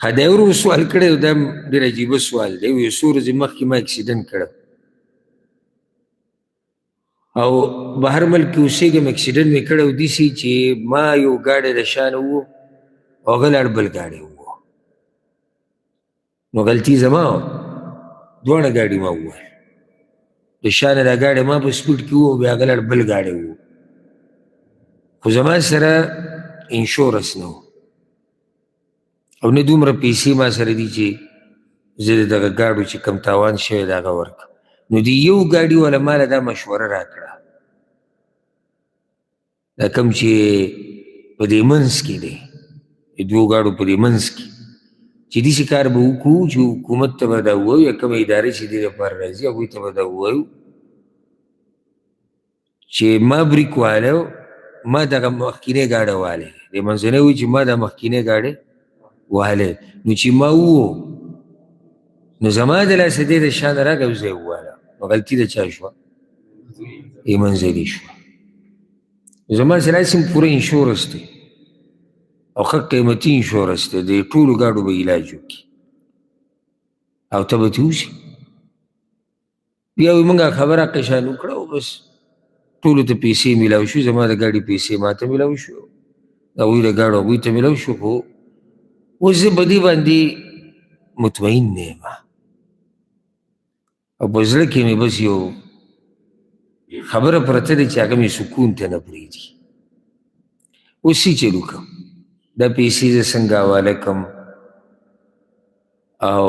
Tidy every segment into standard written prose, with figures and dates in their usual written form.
ها دا یو سوال کړی دا ډېر عجیبه سوال دی یو څو ورځې مخکې ما اکسیډنټ کړی او بهر ملک کې اوسېږم اکسیډنټ مې کړی و داسې چې ما یو ګاډی د شا نه وو او هغه لاړ بل ګاډی وو نو غلطي زما وه دواړه ګاډي ما ووهل د شا نه دا ګاډی ما په سپیډ کې وو بیا هغه لاړ بل ګاډی وو خو زما سره انشورنس نه و او نه دومره پیسې ما سره دي چې زه د دغه ګاډو چې کم تاوان شوی د هغه ورکړم نو د یو ګاډي والا ماله دا مشوره راکړه دا کوم چې په دې منځ کې دی د دوو ګاډو په دې منځ کې چې داسې کار به وکړو چې حکومت ته به دا ووایو یا کومه ادارې چې دې لپاره راځي هغوی ته به دا ووایو چې ما بریک والی ما دغه مخکینی ګاډی والی دی منځنی وایي چې ما دا مخکینی ګاډی والی نو چې ما ووو نو زما د لاسه دی د شا نه راږه او زه یې وواله نو غلطي د چا شوه یې منځلي شوه زما سره هسې پوره انشورنس دی او ښه قیمتي انشورنس دی د ټولو ګاډو به علاج وکړي او ته به ترې اوسي بیا وایي موږ خبره قشان وکړه او بس ټولو ته پیسې میلاو شو زما د ګاډي پیسې ما ته میلاو شو د هغوی د ګاډو هغوی ته میلاو شو خو اوس زه په دې باندې مطمئن نه یم او په زړه کې مې بس یو خبره پرته دی چې هغه مې سکون ته نه پرېږدي اوس څه چل وکړم دا پیسې زه څنګه حواله کړم او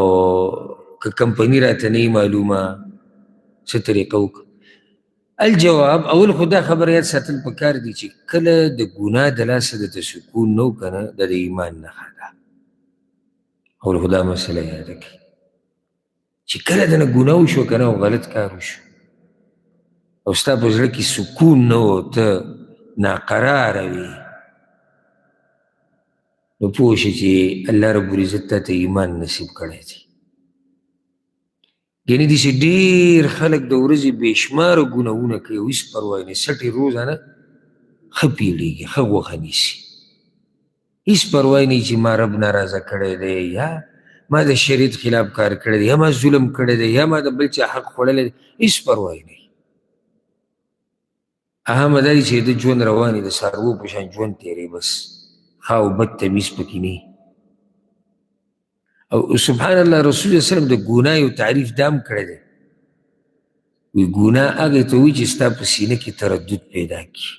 که کمپني راته نه معلومه څه طریقه وکړم الجواب اول خو دا خبره یاد ساتل پکار دي چې کله د ګناه د لاسه درته سکون نه و که نه دا د ایمان نښه ده اول خو دا مسله یاده کړي چې کله دنه ګناه وشو که نه او غلط کار وشو او ستا په زړه کې سکون نه و ته ناقراره وي نو پوه شي چې الله رب العزت تا ته ایمان نصیب کړی دی یعنې داسې ډېر خلک د ورځې بېشماره ګناهونه کوي او هېڅ پروا نه سټې روزانه ښه پیړېږي ښه غوښه نیسي هېڅ پروا نه چې ما رب ناراضه کړی دی یا ما د شریعت خلاف کار کړی دی یا ما ظلم کړی دی یا ما د بل چا حق خوړلی دی هېڅ پروا نه اهمه دا دی چې د ژوند روان د څاروو په شان ژوند تېری بس ښه او بد تمیز پکې نه او سبحان الله رسول الله وسلم د ګناه یو تعریف دام کړی دی وی ګناه هغې ته وایي چې ستا په سینه کې تردد پیدا کړي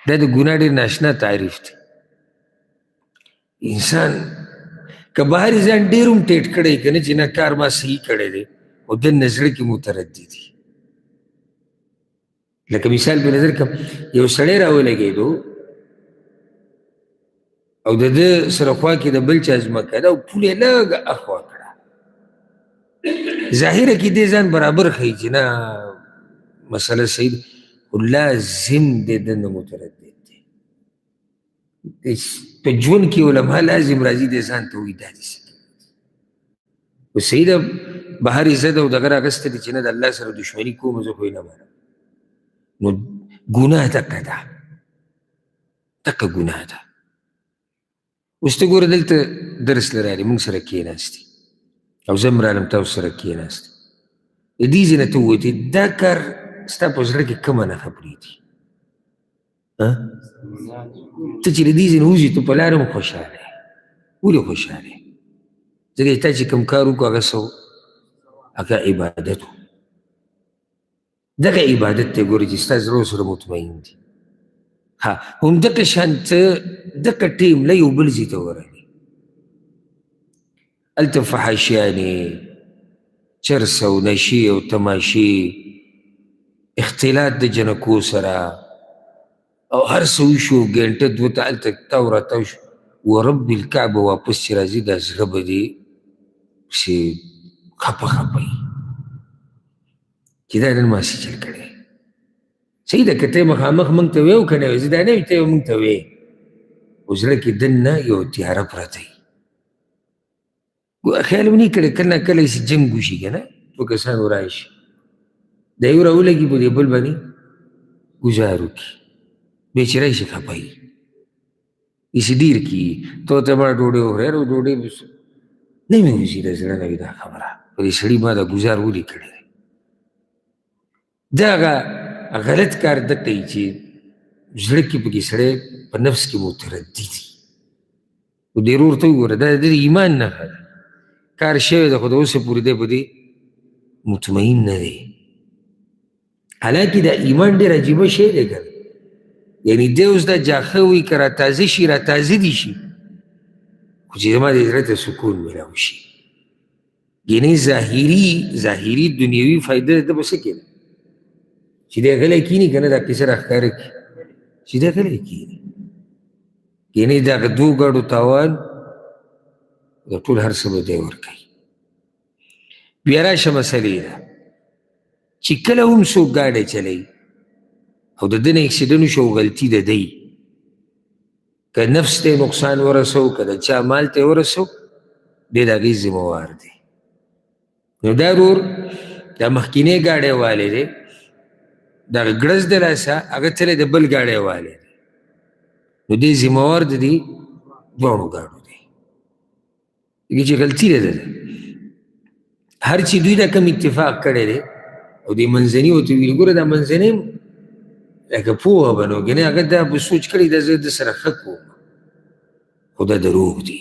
دا د ګناه ډېر ناشنا تعریف دی انسان که بهر ځان ډېر هم ټیټ کړی که نه چې نه کار ما صحیح کړی دی خو دننه زړه کې متردد وي لکه مثال په نظر کړم یو سړی راولګېدو او د ده سره خوا کې د بل چا ځمکه ده او پول یې لږه اخوا کړه ظاهره کې دې ځان برابر ښیي چې نه مسله صحیح ده خو لازم دې دننه متردد دی په ژوند کې علما لازم راځي دې ځان ته وایي دا دې څه خو صحیح ده بهر عزت او دغه راغسته دي چې نه د الله سره دښمني کوم زه خو یې نه منم نو ګناه دقه ده دقه ګناه ده اوس ته ګوره دلته درس له رالې موږ سره کېناستې او زه هم رالم تاسو سره کېناستې د دې ځای نه ته ووتې دا کار ستا په زړه کې کومه نښه پرېږدي ته چې له دې ځای نه وځې ته په لاره هم خوشحاله یې ولې خوشحاله یې ځکه چې تا چې کوم کار وکړو هغه څه هغه عبادت و دغه عبادت ته ګورې چې ستا زړه سره مطمئن دي ها همدغه شان ته دغه ټیم له یو بل ځای ته ورغلې هلته فحاشیانې چرس او نشي او تماشې اختلاط د جنکو سره او هر څه وشو ګنټه دوه ته هلته تاو راتاو شو ورب الکعبه واپس چې راځي دا زړه به دې پسې خپه خپه وي چې دا نن ما څه چل کړی صحیح ده که ته مخامخ موږ ته وې او که نه وې زه دا نه وي ته یې موږ ته وې خو زړه کې دننه یو تیاره پرته وي خیال مې نه کړی کله کله چې جنګ وشي که نه دوه کسان وراشي د یو راولګي په دې بل باندې ګزار وکړي بېچاره شي خفه وي داسې ډېر کېږي ته ورته ما ډوډۍ وخورې یاره ډوډۍ نه مې وځي د زړه نه وي دا خبره په دې سړي ما دا ګزار ولې کړی دی دا هغه غلط کار ده کوي چې زړه کې پکې سړی په نفس کې متردي دي خو ډېر ورته وګوره دا د ایمان نښه ده کار شوی ده خو د اوسه پورې دی په دې مطمئن نه دی حالانکې دا ایمان ډېر عجیبه شی دی که یعنی دی اوس دا جاښه وي که را تازه شي را تازه دي شي خو چې زما د زړه ته سکون میلاو شي یعنې ظاهري دنیوي فایده ده په څه کې ده چې دی غلی کښېني که نه دا کیسه را ښکاره کړي چې دی غلی کښېني یعنې دغه دوو ګاډو تاوان د ټول هر څه به دی ورکوي بیا راشه مسلې ده چې کله هم څوک ګاډی چلوي او د ده نه اکسیډنټ وشو او غلطي د دی که نفس ته نقصان ورسو که د چا مال ته ورسو دی د هغې ذمهوار دی نو دا ورور دا مخکینی ګاډی والی دی دغه ګړز د لاسه هغه تللی د بل ګاډی والی دی نو دی ذمهوار د دې دواړو ګاډو دی دغې چې غلطي ده ده هر چې دوی دا کم اتفاق کړی دی او دې منځني ورته ویل ګوره دا منځنی لکه پوهه به نو ګنې هغه دا به سوچ کړی دا زه د سره ښه کوم خو دا دروغ دی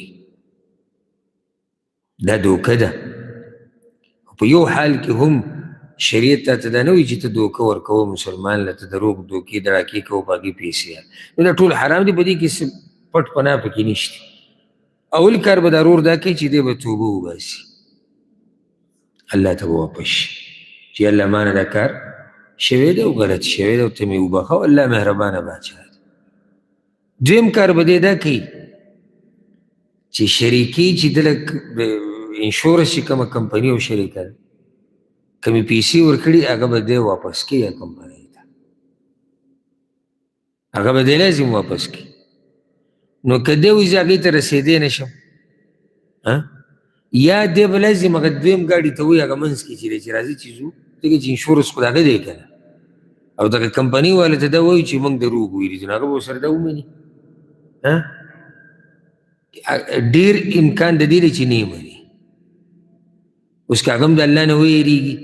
دا دوکه ده په یو حال کې هم شریعت تا ته دا نه وایي چې ته دوکه ورکوه مسلمان له ته دروغ دوکې دړاکې کوه په هغې پیسې نو دا ټول حرام دي په دې کې پټ پناه پکې نشته اول کار به دا رور دا کوي چې دی به توبه وباسي الله ته به واپس شي چې الله ما نه دا کار شوی دی او غلط شوی دی او ته مې وبخه او الله مهربانه باچا دی دویم کار به دی دا کوي چې شریکي چې دله انشورنس چې کومه کمپني او شریکه ده کمې پیسې ورکړي هغه به دی واپس کوي کمپنۍ ته هغه به دی لازم واپس کوي نو که دی وایي زه هغې ته رسېدی نه شم یا دی به لازم هغه دویم ګاډي ته وایي هغه منځ کې چې دی چې راځي چې ځو ځکه چې انشورنس خو د هغه دی که نه او دغه کمپنۍ والا ته دا وایي چې موږ دروغ ویلي دي نو هغه به ورسره دا ومني ډېر امکان د دې دی چې نه یې مني اوس که هغه هم د الله نه ویېرېږي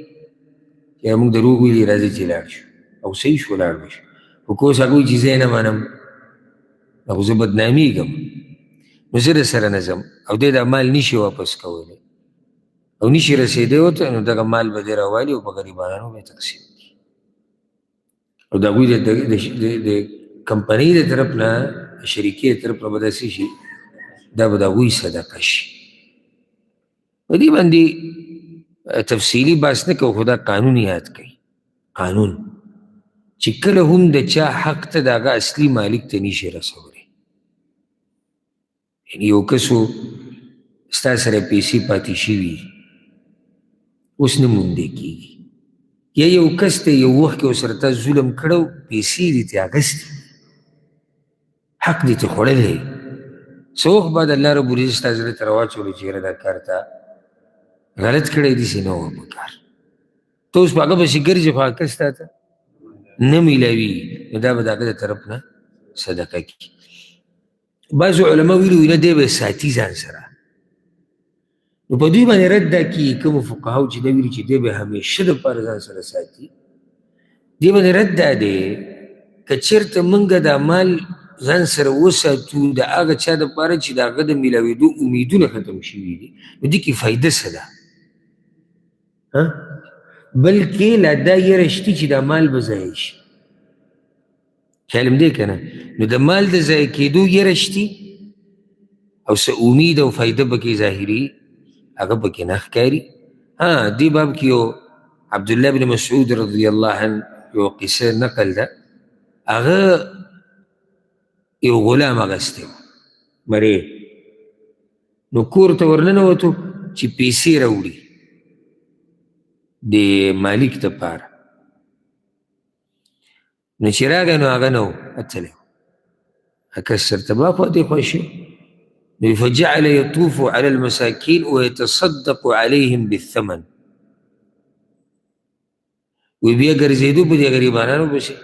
چې موږ دروغ ویلي راځي چې لاړ شو او صحیح شو لاړ به شو خو که اوس هغه وایي چې زه یې نه منم خو زه بدنامېږم نو زه درسره نه ځم او دی دا مال نشي واپس کولی او نشي رسېدی ورته نو دغه مال به دی راوالي او په غریبانو به یې تقسیم کړي او د هغوی د کمپنۍ د طرف نه شریکې د طرف نه به داسې شي دا به د هغوی صدقه شي په دې باندې تفصیلي بحث نه کوو خو دا قانون یاد کوي قانون چې کله هم د چا حق ته د هغه اصلي مالک ته نشي رسولی یعنې یو کس ستا سره پیسې پاتې شوي اوس نه موندې کېږي یا یو کس ته یو وخت کې ورسره تا ظلم کړی پیسې دې ترې اخیستې حق دې ترې خوړلی څه وخت بعد الله رب العزت ستا زړه ته راواچولی چې یاره دا کار ته غلط کړی داسې نه وه په کار ته اوس په هغه پسې ګرځې خو هغه کس تا ته نه میلاوي نو دا به د هغه د طرف نه صدقه کړي بعضو علما ویلي وي نه دی به ساتي ځان سره نو په دوی باندې رد دا کي کومو فقهاو چې دا ویلي چې دی به همیشه دپاره ځان سره ساتي دې باندې رد دا دی که چېرته موږ دا مال ځان سره وساتو د هغه چا دپاره چې د هغه د میلاوېدو امیدونه ختم شوي دي نو دې کې فایده څه ده بلکې لا دا یره شته چې دا مال به ضایع شي خیال هم دی که نه نو د مال د ضایع کېدو یره شتي او څه امید او فایده پکې ظاهري هغه پکې نه ښکاري دې باب کې یو عبدالله بن مسعود رضی الله عنه یو قصه نقل ده هغه یو غلام اخیستی و مرې نو کور ته ورننوتو چې پیسې راوړي د مالک دپاره نو چې راغی نو هغه نه و اتلی و هکس سرته باخوا دېخوا شو نو فجعل يطوف على المساكين ويتصدق عليهم بالثمن وی بیا ګرځېدو په دې غریبانانو پسې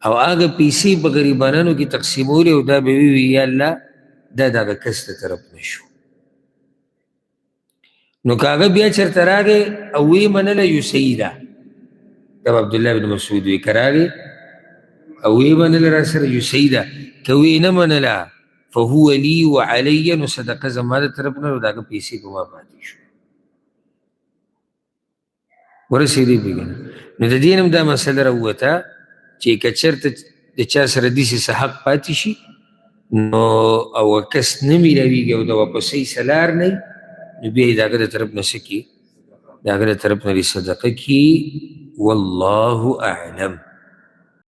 او هغه پیسې په غریبانانو کې تقسیمولې او دا به وي یا الله دا د هغه کس د طرف نه شو. نو که هغه بیا چېرته راغی او ویې منله یو سیده، دا به عبدالله بن مسعود وی که راغی او ویې منله را سره یو سیده، که ویې نه منله فهو لی وعلی، نو صدقه زما د طرف نه، نو د هغه پیسې په ما پاتې شو. ورسېدې پېږه نو د دې نه هم دا مسله راووته چې که چېرته د چا سره داسې څه حق پاتې شي نو او کس نه میلاویږي او د واپسۍ څه لار نه وي، نو بیا یې د هغه د طرف نه څه کړي، د هغه د طرف نه صدقه کړي. والله اعلم.